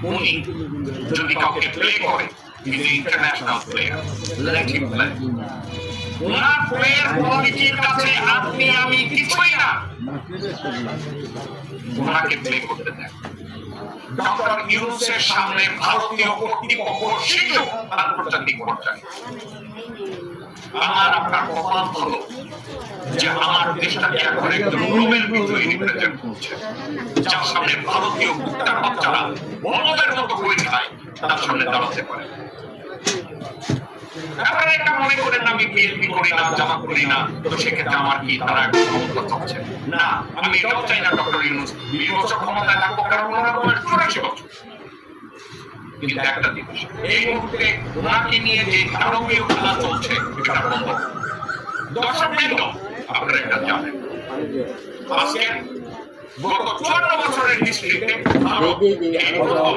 উনি যদি কাউকে প্লে করে, is international player, let him play. Owner player কোয়ালিটির কাছে আপনি আমি কিছুই না, ওনাকে প্লে করতে দেন। ডক্টর ইউনূসের সামনে ভারতীয় কর্তৃপক্ষ শিশু আন্তর্জাতিক পর্যায়ে। আমার আপনার কপাল ভালো যে আমার দেশটাকে এখন একজন নোবেল বিজয়ী রিপ্রেজেন্ট করছে, যার সামনে ভারতীয় কুত্তার বাচ্চারা বলদের মতো করে খায়, তার সামনে দাঁড়াতে পারে। আপনারা এটা মনে করেন আমি বিএনপি করি না, জামাত করি না, তো সেক্ষেত্রে আমার কি তারা ক্ষমতা চাচ্ছে না। আমি এটাও চাই না ডক্টর ইউনূস 20 বছর ক্ষমতায় থাকুক, কারণ ওনার বয়স 84 বছর। কিন্তু একটা জিনিস, এই মুহূর্তে ওনাকে নিয়ে যে দানবীয় খেলা চলছে, এটা বন্ধ। দর্শক বৃন্দ, আপনারা এটা জানেন, আজকে গত 54 বছরের হিস্ট্রিতে ভারত এই প্রথম